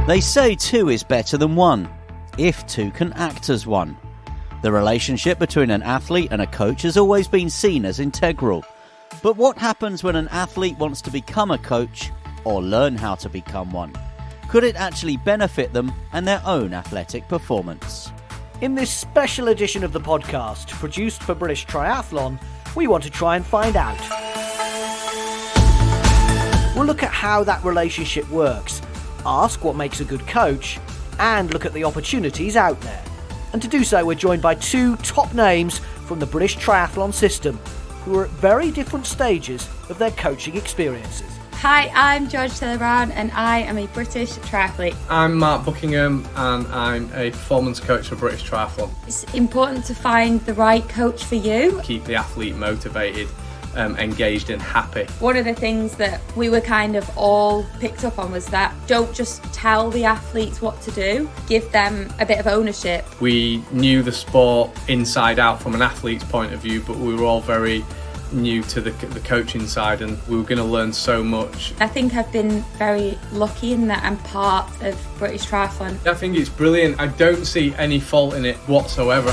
They say two is better than one, if two can act as one. The relationship between an athlete and a coach has always been seen as integral. But what happens when an athlete wants to become a coach or learn how to become one? Could it actually benefit them and their own athletic performance? In this special edition of the podcast, produced for British Triathlon, we want to try and find out. We'll look at how that relationship works, ask what makes a good coach, and look at the opportunities out there. And to do so, we're joined by two top names from the British Triathlon system, who are at very different stages of their coaching experiences. Hi, I'm George Taylor Brown and I am a British triathlete. I'm Mark Buckingham and I'm a performance coach for British Triathlon. It's important to find the right coach for you. Keep the athlete motivated, engaged and happy. One of the things that we were kind of all picked up on was that don't just tell the athletes what to do, give them a bit of ownership. We knew the sport inside out from an athlete's point of view, but we were all very new to the coaching side and we were going to learn so much. I think I've been very lucky in that I'm part of British Triathlon. I think it's brilliant. I don't see any fault in it whatsoever.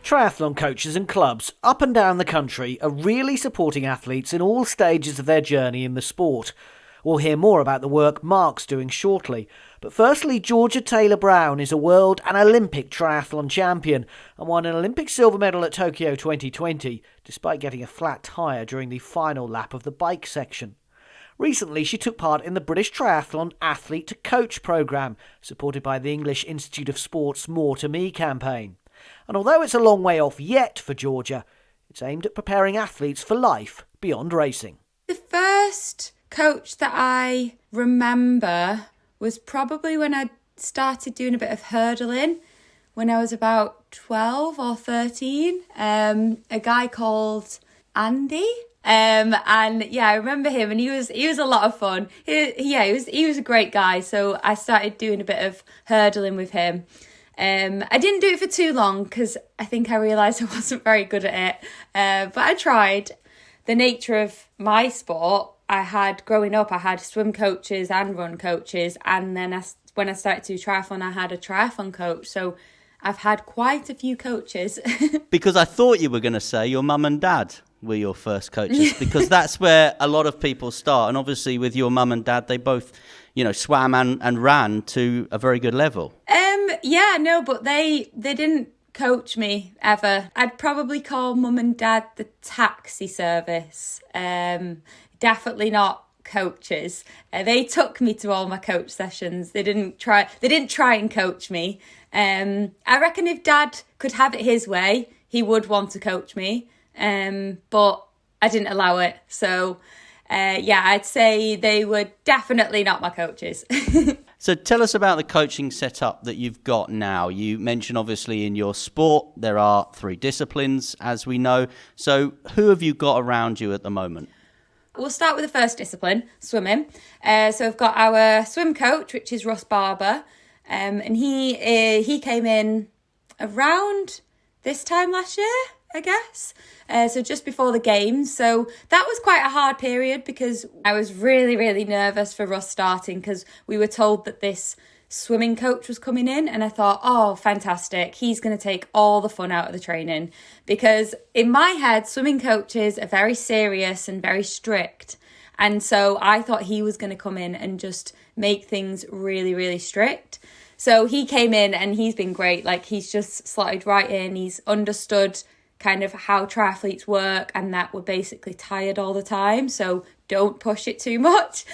Triathlon coaches and clubs up and down the country are really supporting athletes in all stages of their journey in the sport. We'll hear more about the work Mark's doing shortly. But firstly, Georgia Taylor Brown is a world and Olympic triathlon champion and won an Olympic silver medal at Tokyo 2020, despite getting a flat tyre during the final lap of the bike section. Recently, she took part in the British Triathlon Athlete to Coach programme, supported by the English Institute of Sport's More to Me campaign. And although it's a long way off yet for Georgia, it's aimed at preparing athletes for life beyond racing. The first coach that I remember was probably when I started doing a bit of hurdling when I was about 12 or 13. A guy called Andy. And yeah, I remember him and he was a lot of fun. He was a great guy. So I started doing a bit of hurdling with him. I didn't do it for too long because I think I realised I wasn't very good at it. But I tried. The nature of my sport, growing up, I had swim coaches and run coaches. And then when I started to do triathlon, I had a triathlon coach. So I've had quite a few coaches. Because I thought you were going to say your mum and dad were your first coaches, because that's where a lot of people start. And obviously with your mum and dad, they both, swam and ran to a very good level. But they didn't coach me ever. I'd probably call mum and dad the taxi service. Definitely not coaches. They took me to all my coach sessions. They didn't try and coach me. I reckon if dad could have it his way, he would want to coach me. But I didn't allow it. So I'd say they were definitely not my coaches. So tell us about the coaching setup that you've got now. You mentioned obviously in your sport there are 3 disciplines, as we know. So who have you got around you at the moment? We'll start with the first discipline, swimming. So we've got our swim coach, which is Russ Barber. And he came in around this time last year, I guess. So just before the games. So that was quite a hard period because I was really, really nervous for Russ starting because we were told that this swimming coach was coming in and I thought, oh, fantastic. He's going to take all the fun out of the training because in my head, swimming coaches are very serious and very strict. And so I thought he was going to come in and just make things really, really strict. So he came in and he's been great. Like he's just slotted right in. He's understood kind of how triathletes work and that we're basically tired all the time. So don't push it too much.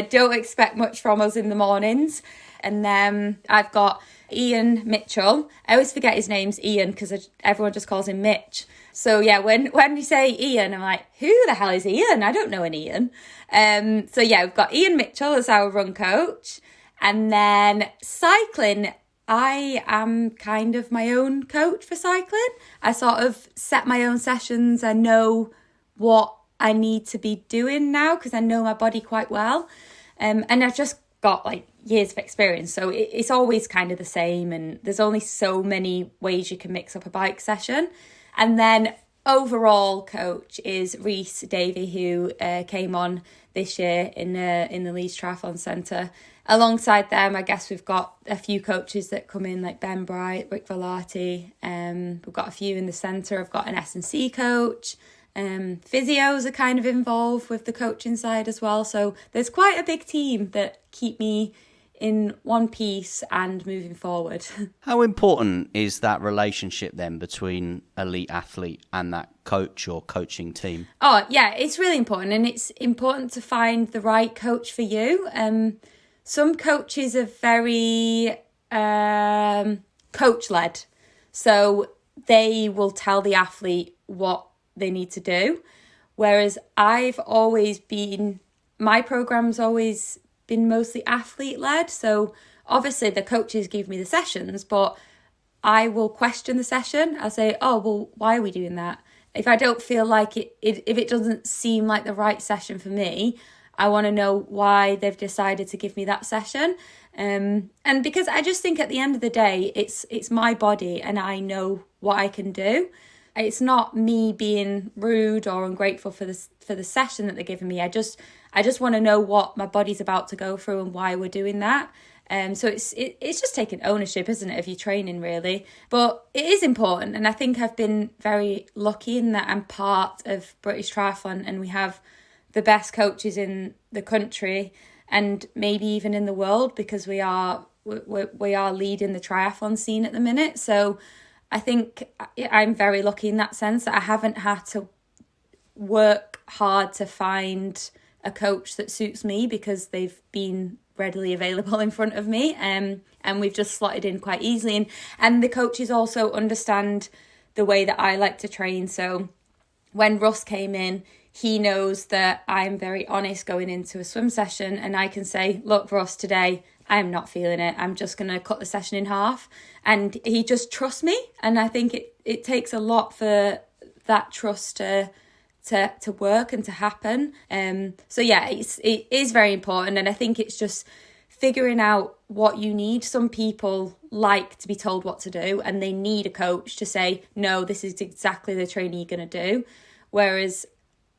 Don't expect much from us in the mornings. And then I've got Ian Mitchell. I always forget his name's Ian because everyone just calls him Mitch. So yeah, when you say Ian, I'm like, who the hell is Ian? I don't know an Ian. We've got Ian Mitchell as our run coach. And then cycling, I am kind of my own coach for cycling. I sort of set my own sessions. I know what I need to be doing now because I know my body quite well. And I've just got like years of experience. So it's always kind of the same. And there's only so many ways you can mix up a bike session. And then overall coach is Rhys Davey, who came on this year in the Leeds Triathlon Centre. Alongside them, I guess we've got a few coaches that come in, like Ben Bright, Rick Velarti. We've got a few in the centre. I've got an S&C coach. Physios are kind of involved with the coaching side as well. So there's quite a big team that keep me in one piece and moving forward. How important is that relationship then between elite athlete and that coach or coaching team? Oh, yeah, it's really important. And it's important to find the right coach for you. Some coaches are very coach-led. So they will tell the athlete what they need to do. Whereas my program's always been mostly athlete-led. So obviously the coaches give me the sessions, but I will question the session. I'll say, oh, well, why are we doing that? If I don't feel like if it doesn't seem like the right session for me, I want to know why they've decided to give me that session. And because I just think at the end of the day, it's my body and I know what I can do. It's not me being rude or ungrateful for the session that they're giving me. I just want to know what my body's about to go through and why we're doing that. So it's just taking ownership, isn't it, of your training, really? But it is important, and I think I've been very lucky in that I'm part of British Triathlon, and we have the best coaches in the country and maybe even in the world, because we are leading the triathlon scene at the minute. So I think I'm very lucky in that sense that I haven't had to work hard to find a coach that suits me, because they've been readily available in front of me, and we've just slotted in quite easily. And the coaches also understand the way that I like to train. So when Russ came in, he knows that I'm very honest going into a swim session, and I can say, look, Russ, today I'm not feeling it. I'm just going to cut the session in half. And he just trusts me. And I think it takes a lot for that trust to work and to happen. So yeah, it is very important. And I think it's just figuring out what you need. Some people like to be told what to do, and they need a coach to say, no, this is exactly the training you're going to do.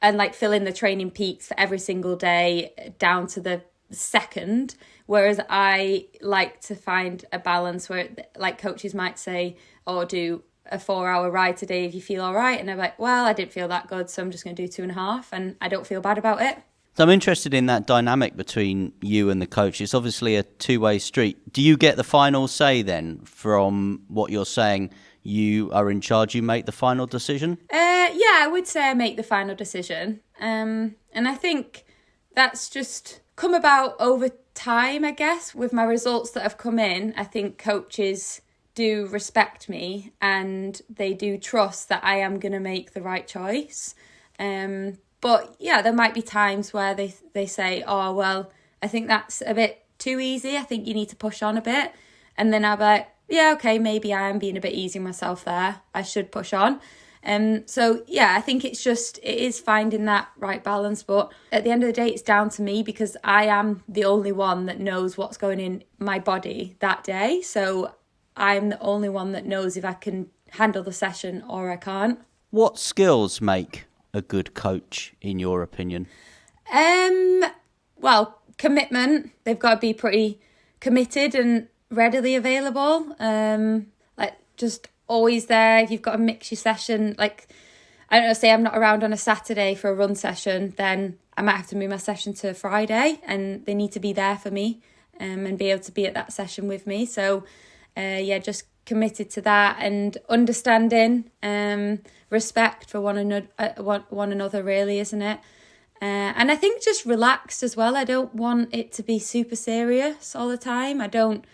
And like fill in the training peaks for every single day down to the second. Whereas I like to find a balance where, like, coaches might say, oh, do a 4-hour ride today if you feel all right. And I'm like, well, I didn't feel that good, so I'm just going to do 2.5, and I don't feel bad about it. So I'm interested in that dynamic between you and the coach. It's obviously a two-way street. Do you get the final say then? From what you're saying, you are in charge, you make the final decision? Yeah, I would say I make the final decision. And I think that's just come about over time, I guess. With my results that have come in, I think coaches do respect me and they do trust that I am going to make the right choice. But yeah, there might be times where they say, oh, well, I think that's a bit too easy. I think you need to push on a bit. And then I'll be like, yeah, okay, maybe I am being a bit easy myself there. I should push on. So yeah, I think it is finding that right balance. But at the end of the day, it's down to me, because I am the only one that knows what's going in my body that day. So I'm the only one that knows if I can handle the session or I can't. What skills make a good coach, in your opinion? Well, commitment. They've got to be pretty committed and readily available. Like, just always there. If you've got to mix your session, like, I don't know, say I'm not around on a Saturday for a run session, then I might have to move my session to Friday, and they need to be there for me and be able to be at that session with me. So yeah, just committed to that, and understanding, respect for one another, really, isn't it? And I think just relaxed as well. I don't want it to be super serious all the time. I don't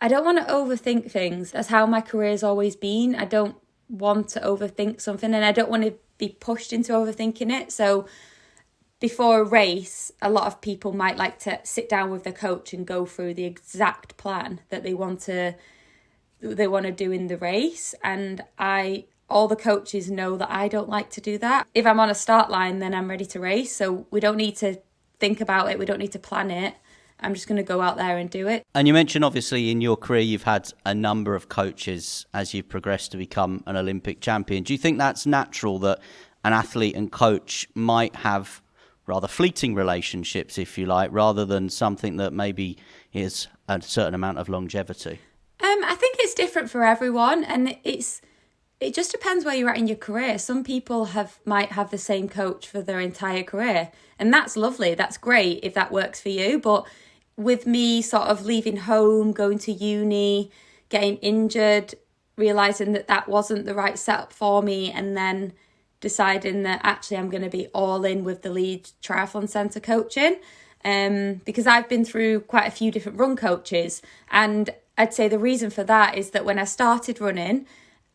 want to overthink things. That's how my career's always been. I don't want to overthink something, and I don't want to be pushed into overthinking it. So before a race, a lot of people might like to sit down with their coach and go through the exact plan that they want to do in the race. And all the coaches know that I don't like to do that. If I'm on a start line, then I'm ready to race. So we don't need to think about it. We don't need to plan it. I'm just going to go out there and do it. And you mentioned, obviously, in your career, you've had a number of coaches as you've progressed to become an Olympic champion. Do you think that's natural that an athlete and coach might have rather fleeting relationships, if you like, rather than something that maybe is a certain amount of longevity? I think it's different for everyone, and it just depends where you're at in your career. Some people might have the same coach for their entire career, and that's lovely. That's great if that works for you. But with me sort of leaving home, going to uni, getting injured, realising that wasn't the right setup for me, and then deciding that actually I'm going to be all in with the Leeds Triathlon Centre coaching, because I've been through quite a few different run coaches, and I'd say the reason for that is that when I started running,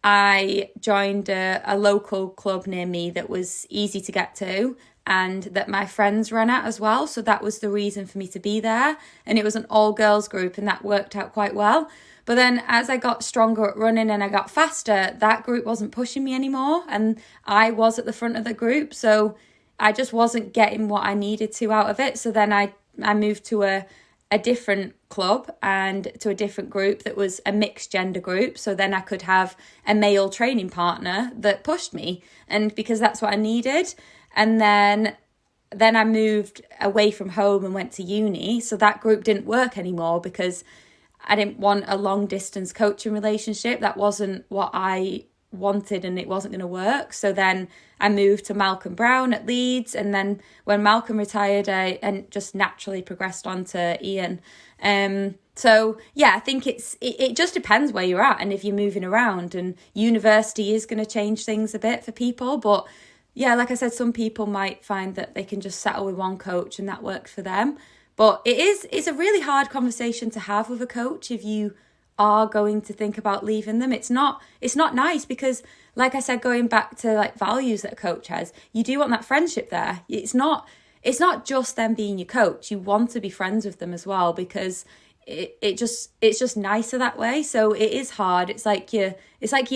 I joined a local club near me that was easy to get to and that my friends ran at as well. So that was the reason for me to be there. And it was an all-girls group, and that worked out quite well. But then as I got stronger at running and I got faster, that group wasn't pushing me anymore. And I was at the front of the group. So I just wasn't getting what I needed to out of it. So then I moved to a different club and to a different group that was a mixed gender group. So then I could have a male training partner that pushed me. And because that's what I needed. And then I moved away from home and went to uni. So that group didn't work anymore because I didn't want a long distance coaching relationship. That wasn't what I wanted, and it wasn't going to work. So then I moved to Malcolm Brown at Leeds, and then when Malcolm retired, I just naturally progressed on to Ian. So yeah, I think it just depends where you're at and if you're moving around, and university is going to change things a bit for people. But yeah, like I said, some people might find that they can just settle with one coach and that works for them. But it's a really hard conversation to have with a coach if you are going to think about leaving them. It's not nice because, like I said, going back to like values that a coach has, you do want that friendship there. It's not just them being your coach. You want to be friends with them as well, because it's just nicer that way. So it is hard. It's like you're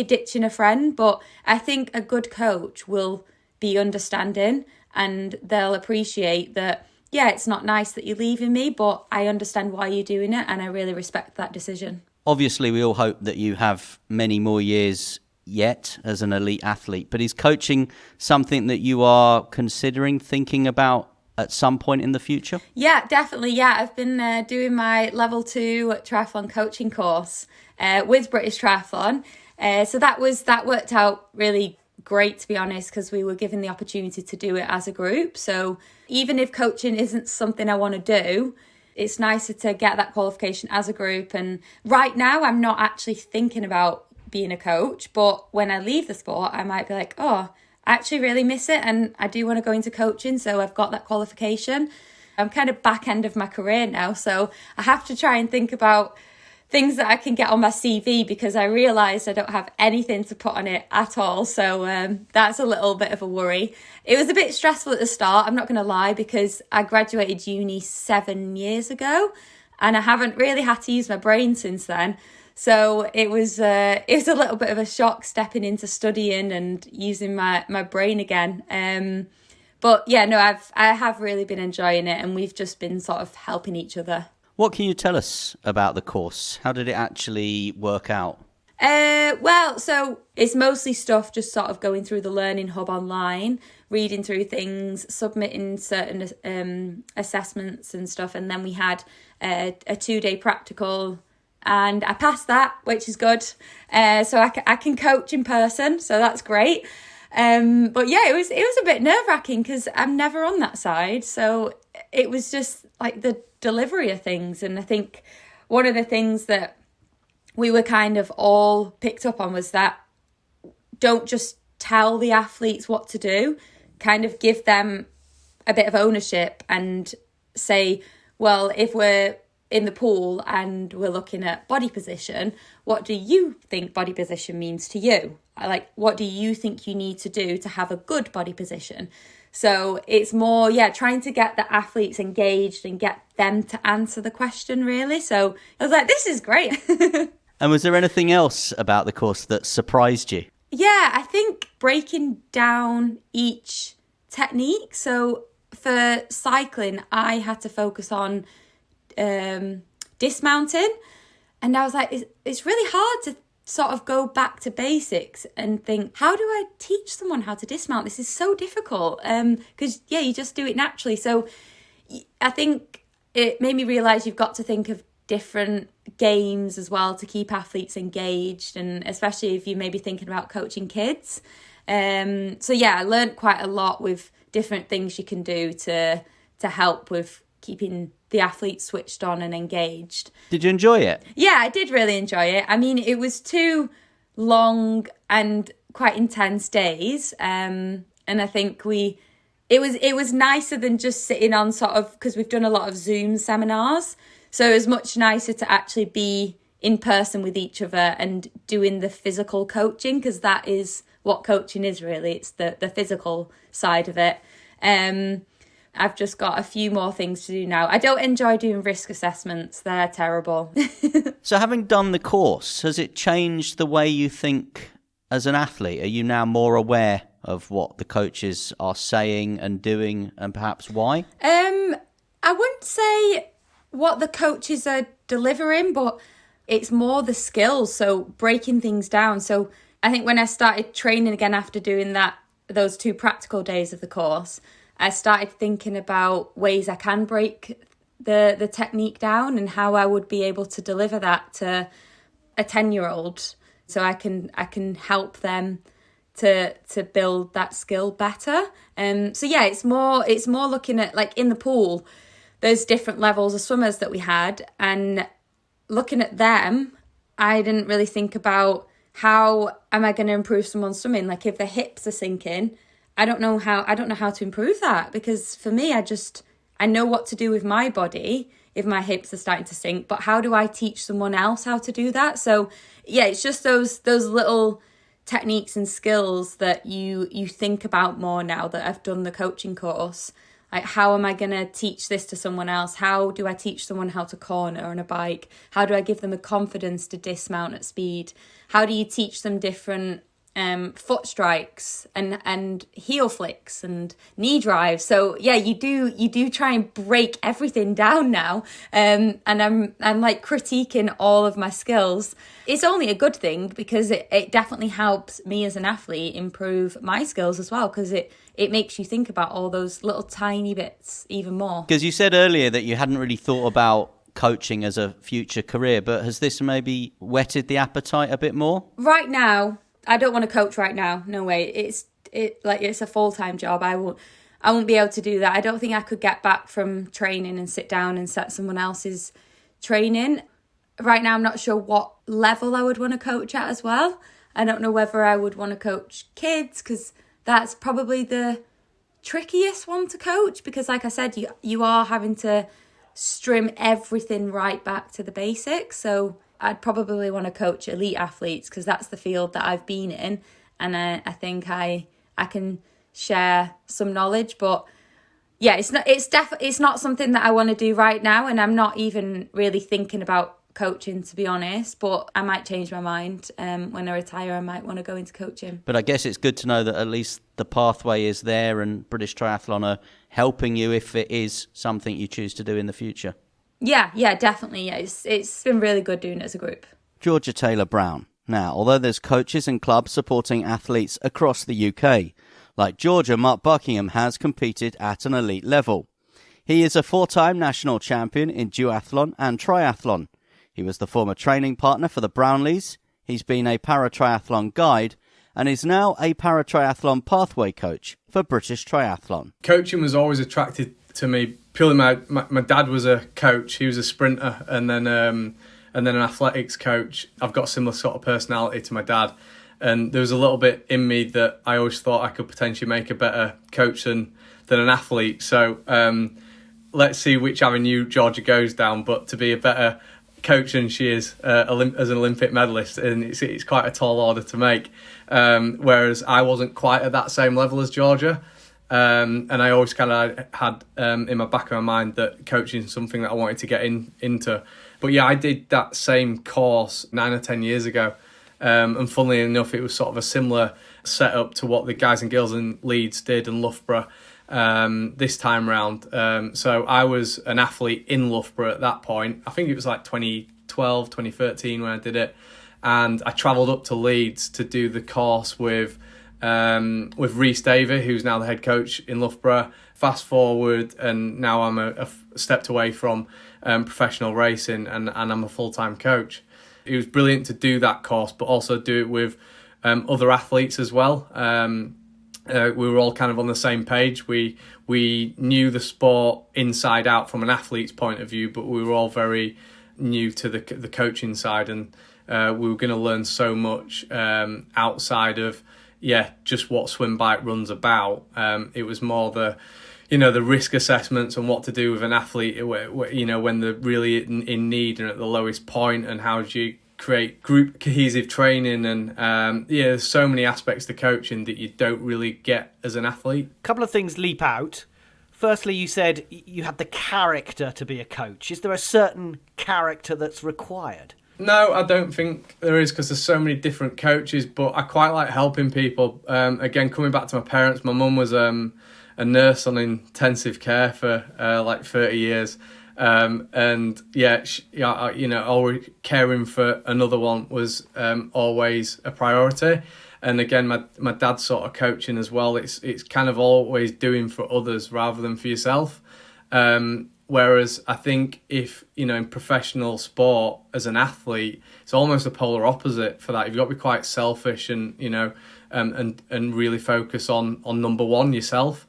ditching a friend, but I think a good coach will be understanding and they'll appreciate that. Yeah, it's not nice that you're leaving me, but I understand why you're doing it, and I really respect that decision. Obviously, we all hope that you have many more years yet as an elite athlete, but is coaching something that you are considering thinking about at some point in the future? Yeah, definitely. Yeah, I've been doing my level 2 triathlon coaching course with British Triathlon. So that worked out really great, to be honest, because we were given the opportunity to do it as a group. So even if coaching isn't something I want to do, it's nicer to get that qualification as a group. And right now I'm not actually thinking about being a coach, but when I leave the sport, I might be like, oh, I actually really miss it and I do want to go into coaching. So I've got that qualification. I'm kind of back end of my career now, so I have to try and think about things that I can get on my CV, because I realised I don't have anything to put on it at all. So that's a little bit of a worry. It was a bit stressful at the start, I'm not going to lie, because I graduated uni 7 years ago and I haven't really had to use my brain since then. So it was a little bit of a shock stepping into studying and using my brain again. But yeah, no, I have really been enjoying it, and we've just been sort of helping each other. What can you tell us about the course? How did it actually work out? Well, so it's mostly stuff just sort of going through the Learning Hub online, reading through things, submitting certain assessments and stuff. And then we had a 2-day practical, and I passed that, which is good. So I can coach in person, so that's great. But yeah, it was a bit nerve-wracking because I'm never on that side. So it was just like the delivery of things. And I think one of the things that we were kind of all picked up on was that don't just tell the athletes what to do, kind of give them a bit of ownership and say, well, if we're in the pool and we're looking at body position, what do you think body position means to you? Like, what do you think you need to do to have a good body position? So it's more, trying to get the athletes engaged and get them to answer the question, really. So I was like, this is great. And was there anything else about the course that surprised you? Yeah, I think breaking down each technique. So for cycling, I had to focus on dismounting. And I was like, it's really hard to sort of go back to basics and think, how do I teach someone how to dismount? This is so difficult. Because, you just do it naturally. So I think it made me realise you've got to think of different games as well to keep athletes engaged, and especially if you may be thinking about coaching kids. I learned quite a lot with different things you can do to help with keeping the athletes switched on and engaged. Did you enjoy it? Yeah, I did really enjoy it. I mean, it was 2 long and quite intense days, and I think it was nicer than just sitting on sort of, because we've done a lot of Zoom seminars, so it was much nicer to actually be in person with each other and doing the physical coaching, because that is what coaching is really. It's the physical side of it. I've just got a few more things to do now. I don't enjoy doing risk assessments. They're terrible. So having done the course, has it changed the way you think as an athlete? Are you now more aware of what the coaches are saying and doing, and perhaps why? I wouldn't say what the coaches are delivering, but it's more the skills, so breaking things down. So I think when I started training again after doing those 2 practical days of the course, I started thinking about ways I can break the technique down and how I would be able to deliver that to a 10-year-old, so I can help them to build that skill better. It's more looking at, like, in the pool, there's different levels of swimmers that we had, and looking at them, I didn't really think about how am I going to improve someone's swimming. Like, if their hips are sinking, I don't know how to improve that, because for me, I know what to do with my body if my hips are starting to sink, but how do I teach someone else how to do that? So it's just those little techniques and skills that you think about more now that I've done the coaching course. Like, how am I going to teach this to someone else? How do I teach someone how to corner on a bike? How do I give them the confidence to dismount at speed? How do you teach them different foot strikes and heel flicks and knee drives? So you do try and break everything down now, and I'm like critiquing all of my skills. It's only a good thing, because it definitely helps me as an athlete improve my skills as well, because it makes you think about all those little tiny bits even more. Because you said earlier that you hadn't really thought about coaching as a future career, but has this maybe whetted the appetite a bit more? Right now, I don't want to coach right now. No way. It's a full-time job. I won't be able to do that. I don't think I could get back from training and sit down and set someone else's training. Right now, I'm not sure what level I would want to coach at as well. I don't know whether I would want to coach kids, because that's probably the trickiest one to coach, because like I said, you are having to strim everything right back to the basics. So I'd probably want to coach elite athletes, because that's the field that I've been in, and I think I can share some knowledge. But it's not something that I want to do right now, and I'm not even really thinking about coaching, to be honest. But I might change my mind. When I retire, I might want to go into coaching. But I guess it's good to know that at least the pathway is there, and British Triathlon are helping you if it is something you choose to do in the future. Yeah, definitely. Yeah, it's been really good doing it as a group. Georgia Taylor-Brown. Now, although there's coaches and clubs supporting athletes across the UK, like Georgia, Mark Buckingham has competed at an elite level. He is a 4-time national champion in duathlon and triathlon. He was the former training partner for the Brownlees. He's been a paratriathlon guide and is now a paratriathlon pathway coach for British Triathlon. Coaching was always attracted to me. Purely my dad was a coach. He was a sprinter and then an athletics coach. I've got a similar sort of personality to my dad, and there was a little bit in me that I always thought I could potentially make a better coach than an athlete. So let's see which avenue Georgia goes down, but to be a better coach than she is as an Olympic medalist, and it's quite a tall order to make, whereas I wasn't quite at that same level as Georgia. And I always kind of had in my back of my mind that coaching is something that I wanted to get into. But yeah, I did that same course 9 or 10 years ago. And funnily enough, it was sort of a similar setup to what the guys and girls in Leeds did and Loughborough. this time round. So I was an athlete in Loughborough at that point. I think it was like 2012, 2013 when I did it. And I travelled up to Leeds to do the course with Rhys Davey, who's now the head coach in Loughborough. Fast forward, and now I'm a stepped away from professional racing, and I'm a full-time coach. It was brilliant to do that course, but also do it with other athletes as well. We were all kind of on the same page. We knew the sport inside out from an athlete's point of view, but we were all very new to the coaching side, and we were going to learn so much outside of just what swim bike run's about. It was more the risk assessments and what to do with an athlete, when they're really in need and at the lowest point, and how do you create group cohesive training, and there's so many aspects to coaching that you don't really get as an athlete. A couple of things leap out. Firstly, you said you had the character to be a coach. Is there a certain character that's required? No, I don't think there is, because there's so many different coaches, but I quite like helping people. Again, coming back to my parents, my mum was a nurse on intensive care for like 30 years. Always caring for another one was always a priority. And again, my dad's sort of coaching as well. It's kind of always doing for others rather than for yourself. Whereas I think if, in professional sport as an athlete, it's almost the polar opposite for that. You've got to be quite selfish and and really focus on number one, yourself.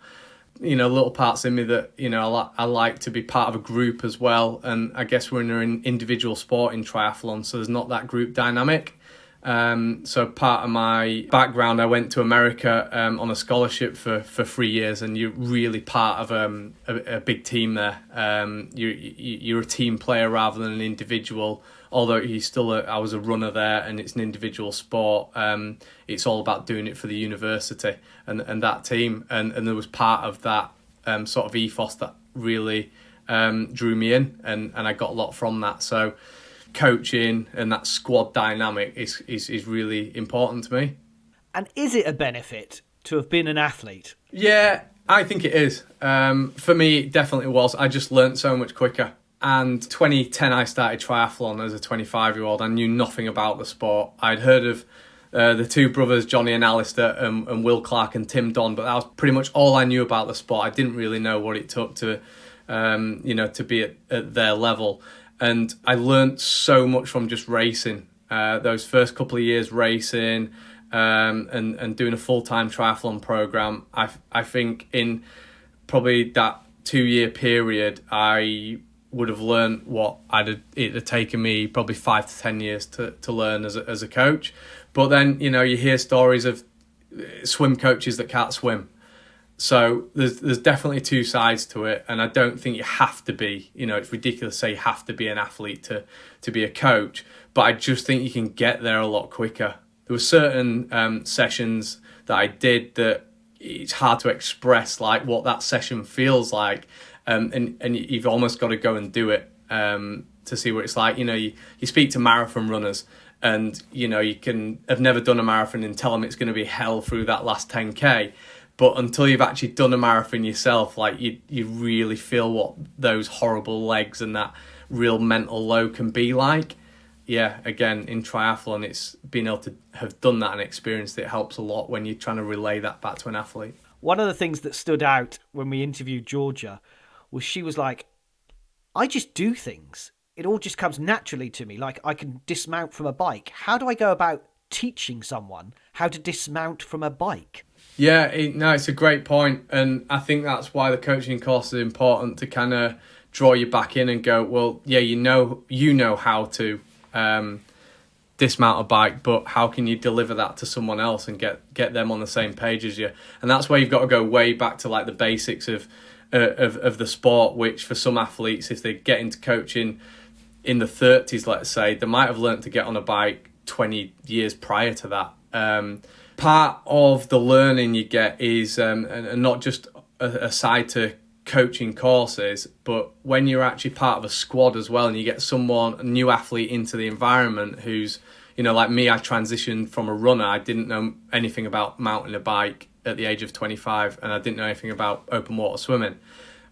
Little parts in me that, I like to be part of a group as well. And I guess we're in an individual sport in triathlon, so there's not that group dynamic. So part of my background, I went to America on a scholarship for 3 years, and you're really part of a big team there. You're a team player rather than an individual. Although I was a runner there, and it's an individual sport. It's all about doing it for the university and that team, and there was part of that sort of ethos that really drew me in, and I got a lot from that. So coaching and that squad dynamic is really important to me. And is it a benefit to have been an athlete? Yeah, I think it is. For me, it definitely was. I just learnt so much quicker. And 2010, I started triathlon as a 25-year-old. I knew nothing about the sport. I'd heard of the two brothers, Johnny and Alistair, and Will Clark and Tim Don, but that was pretty much all I knew about the sport. I didn't really know what it took to be at their level. And I learnt so much from just racing. Those first couple of years racing and doing a full-time triathlon program. I think in probably that 2-year period, I would have learnt what it had taken me probably 5 to 10 years to learn as a coach. But then, you hear stories of swim coaches that can't swim. So there's definitely two sides to it, and I don't think you have to be, it's ridiculous to say you have to be an athlete to be a coach, but I just think you can get there a lot quicker. There were certain sessions that I did that it's hard to express like what that session feels like, and you've almost got to go and do it to see what it's like. You speak to marathon runners, and you can have never done a marathon and tell them it's going to be hell through that last 10k. But until you've actually done a marathon yourself, like you really feel what those horrible legs and that real mental low can be like. Yeah, again, in triathlon, it's being able to have done that and experienced it helps a lot when you're trying to relay that back to an athlete. One of the things that stood out when we interviewed Georgia was she was like, I just do things. It all just comes naturally to me. Like I can dismount from a bike. How do I go about teaching someone how to dismount from a bike? Yeah, it's a great point, and I think that's why the coaching course is important, to kind of draw you back in and go, well, yeah, you know how to dismount a bike, but how can you deliver that to someone else and get them on the same page as you? And that's where you've got to go way back to like the basics of the sport, which for some athletes, if they get into coaching in the 30s, let's say, they might have learnt to get on a bike 20 years prior to that. Part of the learning you get is, and not just aside to coaching courses, but when you're actually part of a squad as well, and you get a new athlete into the environment who's, like me, I transitioned from a runner. I didn't know anything about mounting a bike at the age of 25, and I didn't know anything about open water swimming.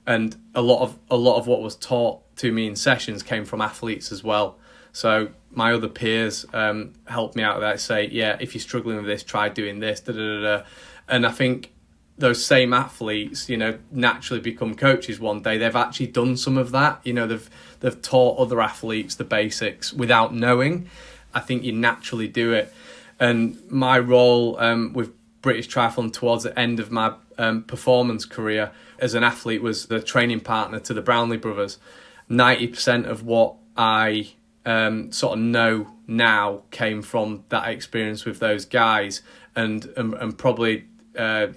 And a lot of what was taught to me in sessions came from athletes as well. So my other peers helped me out with that. Say, yeah, if you're struggling with this, try doing this. Da, da, da, da. And I think those same athletes, naturally become coaches one day. They've actually done some of that. They've taught other athletes the basics without knowing. I think you naturally do it. And my role with British Triathlon towards the end of my performance career as an athlete was the training partner to the Brownlee brothers. 90% of what I sort of know now came from that experience with those guys, and probably at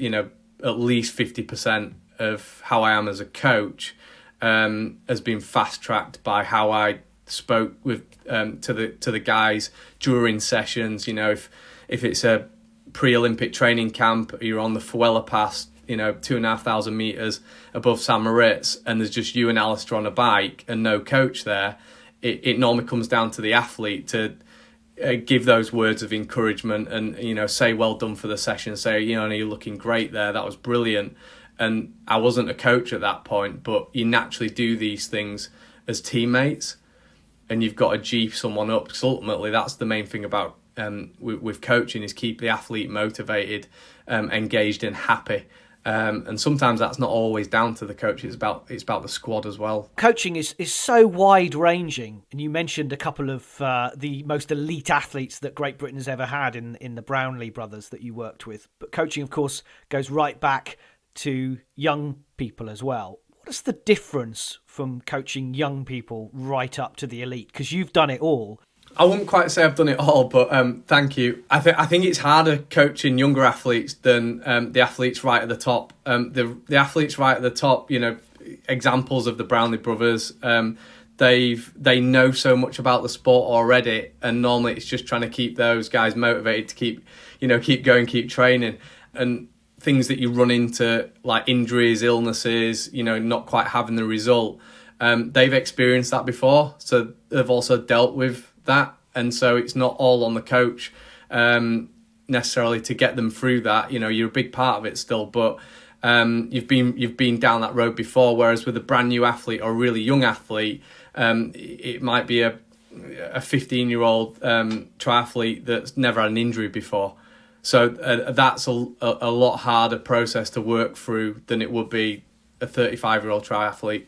least 50% of how I am as a coach has been fast tracked by how I spoke with to the guys during sessions. If it's a pre-Olympic training camp, you're on the Fuella Pass, 2,500 meters above St Moritz, and there's just you and Alistair on a bike and no coach there. It normally comes down to the athlete to give those words of encouragement and say well done for the session, say you're looking great there, that was brilliant. And I wasn't a coach at that point, but you naturally do these things as teammates, and you've got to G someone up, because ultimately that's the main thing about with coaching, is keep the athlete motivated, engaged and happy. And sometimes that's not always down to the coach. It's about the squad as well. Coaching is so wide ranging, and you mentioned a couple of the most elite athletes that Great Britain has ever had in the Brownlee brothers that you worked with. But coaching, of course, goes right back to young people as well. What is the difference from coaching young people right up to the elite? Because you've done it all. I wouldn't quite say I've done it all, but thank you. I think it's harder coaching younger athletes than the athletes right at the top. The athletes right at the top, examples of the Brownlee brothers, they know so much about the sport already, and normally it's just trying to keep those guys motivated to keep going, keep training. And things that you run into, like injuries, illnesses, not quite having the result, they've experienced that before, so they've also dealt with that, and so it's not all on the coach necessarily to get them through that. You're a big part of it still, but you've been down that road before. Whereas with a brand new athlete or a really young athlete, it might be a 15-year-old triathlete that's never had an injury before. So that's a lot harder process to work through than it would be a 35-year-old triathlete,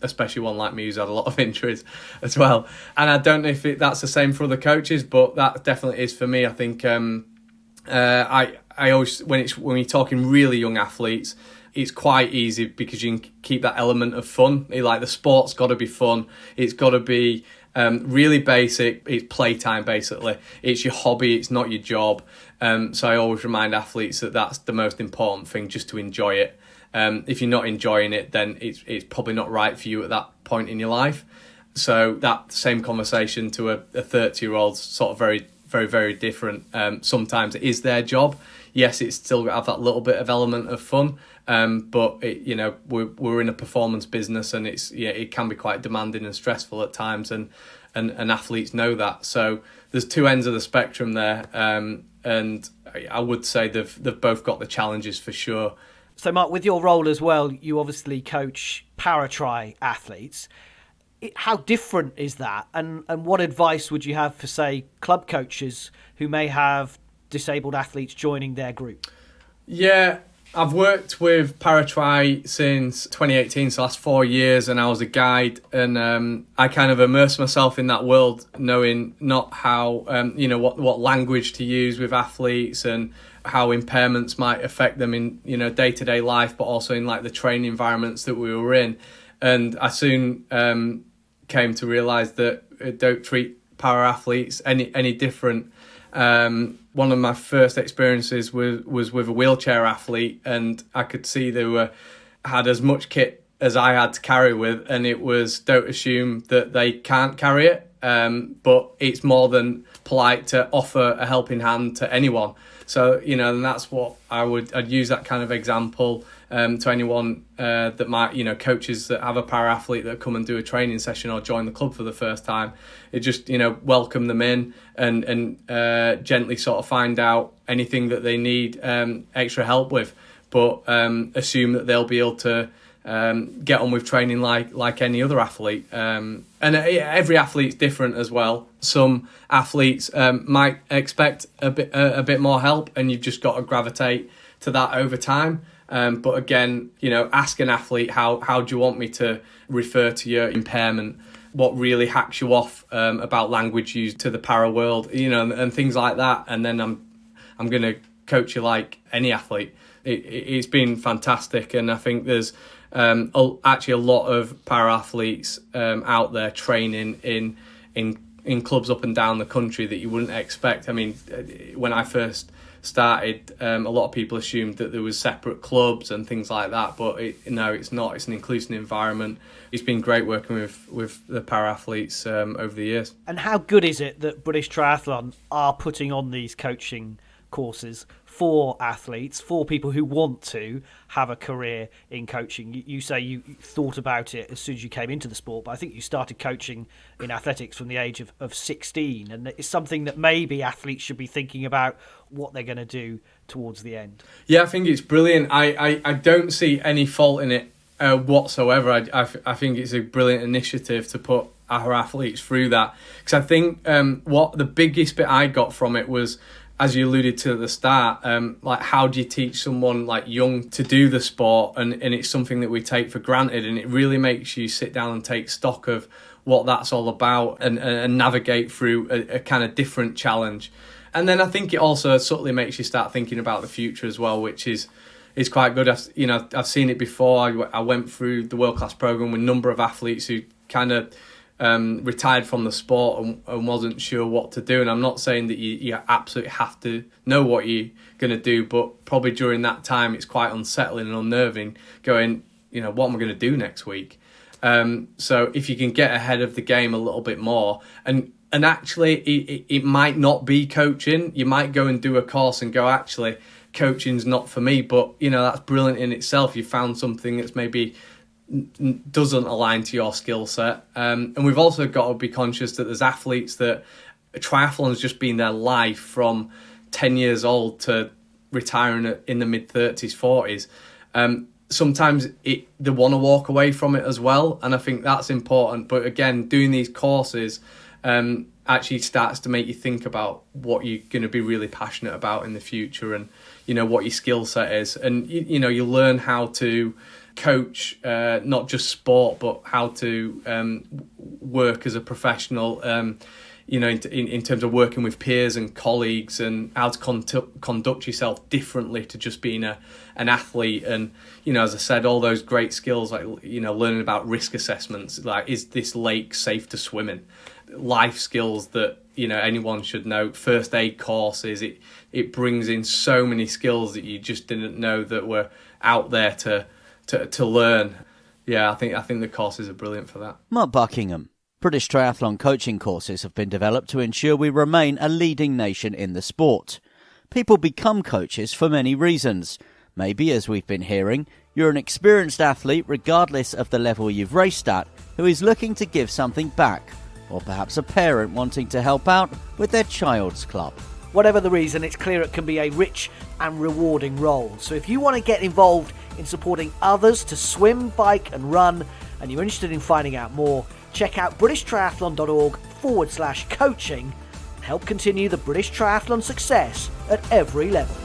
especially one like me who's had a lot of injuries as well. And I don't know if that's the same for other coaches, but that definitely is for me. I think I always, when you're talking really young athletes, it's quite easy because you can keep that element of fun. Like the sport's got to be fun. It's got to be really basic. It's playtime, basically. It's your hobby. It's not your job. So I always remind athletes that that's the most important thing, just to enjoy it. If you're not enjoying it, then it's probably not right for you at that point in your life. So that same conversation to a 30-year-old, sort of very, very, very different. Sometimes it is their job. Yes, it's still got to have that little bit of element of fun. But we're in a performance business, and it can be quite demanding and stressful at times, and athletes know that. So there's two ends of the spectrum there, and I would say they've both got the challenges for sure. So, Mark, with your role as well, you obviously coach para-tri athletes. How different is that? And what advice would you have for, say, club coaches who may have disabled athletes joining their group? Yeah, I've worked with Paratri since 2018, so last 4 years, and I was a guide, and I kind of immersed myself in that world, knowing not how, what language to use with athletes and how impairments might affect them in, day-to-day life, but also in like the training environments that we were in. And I soon came to realise that don't treat para athletes any different. One of my first experiences was with a wheelchair athlete, and I could see they had as much kit as I had to carry with, and it was, don't assume that they can't carry it, but it's more than polite to offer a helping hand to anyone. So, and that's what I'd use that kind of example. to anyone that might, coaches that have a para athlete that come and do a training session or join the club for the first time. It just, welcome them in and gently sort of find out anything that they need extra help with, but assume that they'll be able to get on with training like any other athlete. And every athlete's different as well. Some athletes might expect a bit more help, and you've just got to gravitate to that over time. But again, ask an athlete, how do you want me to refer to your impairment? What really hacks you off about language used to the para world, and things like that. And then I'm going to coach you like any athlete. It's been fantastic, and I think there's actually a lot of para athletes out there training in clubs up and down the country that you wouldn't expect. I mean, when I first started, a lot of people assumed that there was separate clubs and things like that, but it's not. It's an inclusive environment. It's been great working with the para athletes over the years. And how good is it that British Triathlon are putting on these coaching courses for athletes, for people who want to have a career in coaching? You say you thought about it as soon as you came into the sport, but I think you started coaching in athletics from the age of 16, and it's something that maybe athletes should be thinking about what they're going to do towards the end. Yeah, I think it's brilliant. I don't see any fault in it whatsoever. I think it's a brilliant initiative to put our athletes through that, because I think what the biggest bit I got from it was, as you alluded to at the start, like how do you teach someone like young to do the sport? And it's something that we take for granted, and it really makes you sit down and take stock of what that's all about and navigate through a kind of different challenge. And then I think it also subtly makes you start thinking about the future as well, which is quite good. I've seen it before. I went through the world class program with a number of athletes who kind of retired from the sport and wasn't sure what to do. And I'm not saying that you absolutely have to know what you're going to do, but probably during that time it's quite unsettling and unnerving going, what am I going to do next week? So if you can get ahead of the game a little bit more, and actually it might not be coaching, you might go and do a course and go, actually coaching's not for me, but that's brilliant in itself. You found something that's maybe doesn't align to your skill set, and we've also got to be conscious that there's athletes that triathlon has just been their life from 10 years old to retiring in the mid-30s, 40s. Sometimes they want to walk away from it as well, and I think that's important. But again, doing these courses actually starts to make you think about what you're going to be really passionate about in the future, and what your skill set is, and you learn how to coach not just sport, but how to work as a professional, in terms of working with peers and colleagues, and how to conduct yourself differently to just being an athlete. And as I said, all those great skills like learning about risk assessments, like is this lake safe to swim in, life skills that anyone should know, first aid courses. It brings in so many skills that you just didn't know that were out there to learn. Yeah, I think the courses are brilliant for that. Mark Buckingham. British Triathlon coaching courses have been developed to ensure we remain a leading nation in the sport. People become coaches for many reasons. Maybe, as we've been hearing, you're an experienced athlete regardless of the level you've raced at who is looking to give something back, or perhaps a parent wanting to help out with their child's club. Whatever the reason, it's clear it can be a rich and rewarding role. So if you want to get involved in supporting others to swim, bike and run, and you're interested in finding out more, check out britishtriathlon.org/coaching and help continue the British Triathlon success at every level.